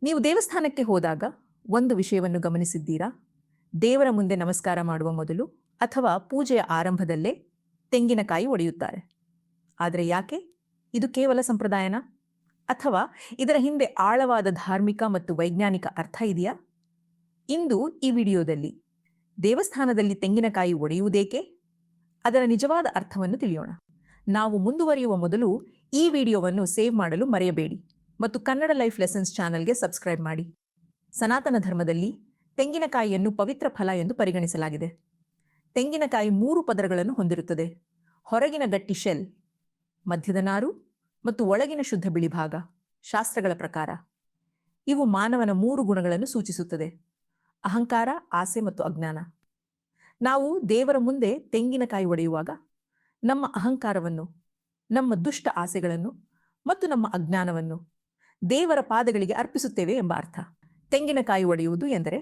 ನೀವು ದೇವಸ್ಥಾನಕ್ಕೆ ಹೋದಾಗ ಒಂದು ವಿಷಯವನ್ನು ಗಮನಿಸಿದ್ದೀರಾ? ದೇವರ ಮುಂದೆ ನಮಸ್ಕಾರ ಮಾಡುವ ಮೊದಲು ಅಥವಾ ಪೂಜೆಯ ಆರಂಭದಲ್ಲೇ ತೆಂಗಿನಕಾಯಿ ಒಡೆಯುತ್ತಾರೆ. ಆದರೆ ಯಾಕೆ? ಇದು ಕೇವಲ ಸಂಪ್ರದಾಯನ? ಅಥವಾ ಇದರ ಹಿಂದೆ ಆಳವಾದ ಧಾರ್ಮಿಕ ಮತ್ತು ವೈಜ್ಞಾನಿಕ ಅರ್ಥ ಇದೆಯಾ? ಇಂದು ಈ ವಿಡಿಯೋದಲ್ಲಿ ದೇವಸ್ಥಾನದಲ್ಲಿ ತೆಂಗಿನಕಾಯಿ ಒಡೆಯುವುದೇಕೆ? ಅದರ ನಿಜವಾದ ಅರ್ಥವನ್ನು ತಿಳಿಯೋಣ. ನಾವು ಮುಂದುವರಿಯುವ ಮೊದಲು ಈ ವಿಡಿಯೋವನ್ನು ಸೇವ್ ಮಾಡಲು ಮರೆಯಬೇಡಿ ಮತ್ತು ಕನ್ನಡ ಲೈಫ್ ಲೆಸನ್ಸ್ ಚಾನೆಲ್ಗೆ ಸಬ್ಸ್ಕ್ರೈಬ್ ಮಾಡಿ. ಸನಾತನ ಧರ್ಮದಲ್ಲಿ ತೆಂಗಿನಕಾಯಿಯನ್ನು ಪವಿತ್ರ ಫಲ ಎಂದು ಪರಿಗಣಿಸಲಾಗಿದೆ. ತೆಂಗಿನಕಾಯಿ 3 ಪದರಗಳನ್ನು ಹೊಂದಿರುತ್ತದೆ. ಹೊರಗಿನ ಗಟ್ಟಿ ಶೆಲ್, ಮಧ್ಯದ ನಾರು ಮತ್ತು ಒಳಗಿನ ಶುದ್ಧ ಬಿಳಿ ಭಾಗ. ಶಾಸ್ತ್ರಗಳ ಪ್ರಕಾರ ಇವು ಮಾನವನ 3 ಗುಣಗಳನ್ನು ಸೂಚಿಸುತ್ತದೆ: ಅಹಂಕಾರ, ಆಸೆ ಮತ್ತು ಅಜ್ಞಾನ. ನಾವು ದೇವರ ಮುಂದೆ ತೆಂಗಿನಕಾಯಿ ಒಡೆಯುವಾಗ ನಮ್ಮ ಅಹಂಕಾರವನ್ನು, ನಮ್ಮ ದುಷ್ಟ ಆಸೆಗಳನ್ನು ಮತ್ತು ನಮ್ಮ ಅಜ್ಞಾನವನ್ನು ದೇವರ ಪಾದಗಳಿಗೆ ಅರ್ಪಿಸುತ್ತೇವೆ ಎಂಬ ಅರ್ಥ. ತೆಂಗಿನಕಾಯಿ ಒಡೆಯುವುದು ಎಂದರೆ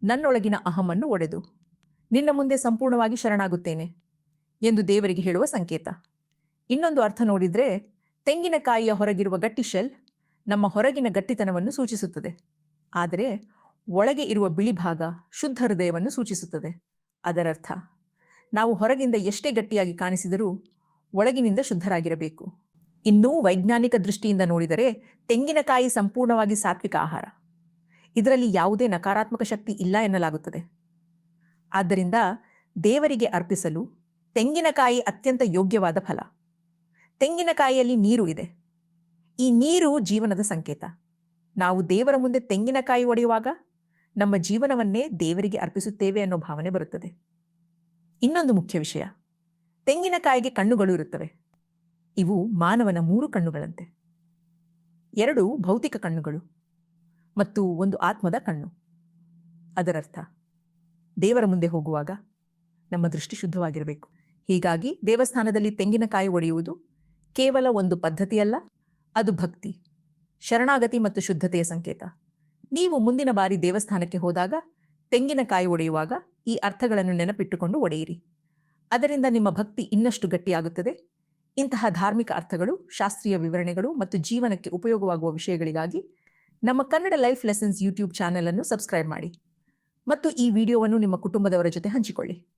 ನನ್ನೊಳಗಿನ ಅಹಮನ್ನು ಒಡೆದು ನಿನ್ನ ಮುಂದೆ ಸಂಪೂರ್ಣವಾಗಿ ಶರಣಾಗುತ್ತೇನೆ ಎಂದು ದೇವರಿಗೆ ಹೇಳುವ ಸಂಕೇತ. ಇನ್ನೊಂದು ಅರ್ಥ ನೋಡಿದ್ರೆ, ತೆಂಗಿನಕಾಯಿಯ ಹೊರಗಿರುವ ಗಟ್ಟಿ ಶೆಲ್ ನಮ್ಮ ಹೊರಗಿನ ಗಟ್ಟಿತನವನ್ನು ಸೂಚಿಸುತ್ತದೆ, ಆದರೆ ಒಳಗೆ ಇರುವ ಬಿಳಿ ಭಾಗ ಶುದ್ಧ ಹೃದಯವನ್ನು ಸೂಚಿಸುತ್ತದೆ. ಅದರರ್ಥ ನಾವು ಹೊರಗಿಂದ ಎಷ್ಟೇ ಗಟ್ಟಿಯಾಗಿ ಕಾಣಿಸಿದರೂ ಒಳಗಿನಿಂದ ಶುದ್ಧರಾಗಿರಬೇಕು. ಇನ್ನೂ ವೈಜ್ಞಾನಿಕ ದೃಷ್ಟಿಯಿಂದ ನೋಡಿದರೆ ತೆಂಗಿನಕಾಯಿ ಸಂಪೂರ್ಣವಾಗಿ ಸಾತ್ವಿಕ ಆಹಾರ. ಇದರಲ್ಲಿ ಯಾವುದೇ ನಕಾರಾತ್ಮಕ ಶಕ್ತಿ ಇಲ್ಲ ಎನ್ನಲಾಗುತ್ತದೆ. ಆದ್ದರಿಂದ ದೇವರಿಗೆ ಅರ್ಪಿಸಲು ತೆಂಗಿನಕಾಯಿ ಅತ್ಯಂತ ಯೋಗ್ಯವಾದ ಫಲ. ತೆಂಗಿನಕಾಯಿಯಲ್ಲಿ ನೀರು ಇದೆ. ಈ ನೀರು ಜೀವನದ ಸಂಕೇತ. ನಾವು ದೇವರ ಮುಂದೆ ತೆಂಗಿನಕಾಯಿ ಒಡೆಯುವಾಗ ನಮ್ಮ ಜೀವನವನ್ನೇ ದೇವರಿಗೆ ಅರ್ಪಿಸುತ್ತೇವೆ ಅನ್ನೋ ಭಾವನೆ ಬರುತ್ತದೆ. ಇನ್ನೊಂದು ಮುಖ್ಯ ವಿಷಯ, ತೆಂಗಿನಕಾಯಿಗೆ ಕಣ್ಣುಗಳು ಇರುತ್ತವೆ. ಇವು ಮಾನವನ 3 ಕಣ್ಣುಗಳಂತೆ. 2 ಭೌತಿಕ ಕಣ್ಣುಗಳು ಮತ್ತು 1 ಆತ್ಮದ ಕಣ್ಣು. ಅದರರ್ಥ ದೇವರ ಮುಂದೆ ಹೋಗುವಾಗ ನಮ್ಮ ದೃಷ್ಟಿ ಶುದ್ಧವಾಗಿರಬೇಕು. ಹೀಗಾಗಿ ದೇವಸ್ಥಾನದಲ್ಲಿ ತೆಂಗಿನಕಾಯಿ ಒಡೆಯುವುದು ಕೇವಲ ಒಂದು ಪದ್ಧತಿಯಲ್ಲ, ಅದು ಭಕ್ತಿ, ಶರಣಾಗತಿ ಮತ್ತು ಶುದ್ಧತೆಯ ಸಂಕೇತ. ನೀವು ಮುಂದಿನ ಬಾರಿ ದೇವಸ್ಥಾನಕ್ಕೆ ಹೋದಾಗ ತೆಂಗಿನಕಾಯಿ ಒಡೆಯುವಾಗ ಈ ಅರ್ಥಗಳನ್ನು ನೆನಪಿಟ್ಟುಕೊಂಡು ಒಡೆಯಿರಿ. ಅದರಿಂದ ನಿಮ್ಮ ಭಕ್ತಿ ಇನ್ನಷ್ಟು ಗಟ್ಟಿಯಾಗುತ್ತದೆ. ಇಂತಹ ಧಾರ್ಮಿಕ ಅರ್ಥಗಳು, ಶಾಸ್ತ್ರೀಯ ವಿವರಣೆಗಳು ಮತ್ತು ಜೀವನಕ್ಕೆ ಉಪಯೋಗವಾಗುವ ವಿಷಯಗಳಿಗಾಗಿ ನಮ್ಮ Kannada life lessons YouTube channel ಅನ್ನು ಸಬ್ಸ್ಕ್ರೈಬ್ ಮಾಡಿ ಮತ್ತು ಈ ವಿಡಿಯೋವನ್ನು ನಿಮ್ಮ ಕುಟುಂಬದವರ ಜೊತೆ ಹಂಚಿಕೊಳ್ಳಿ.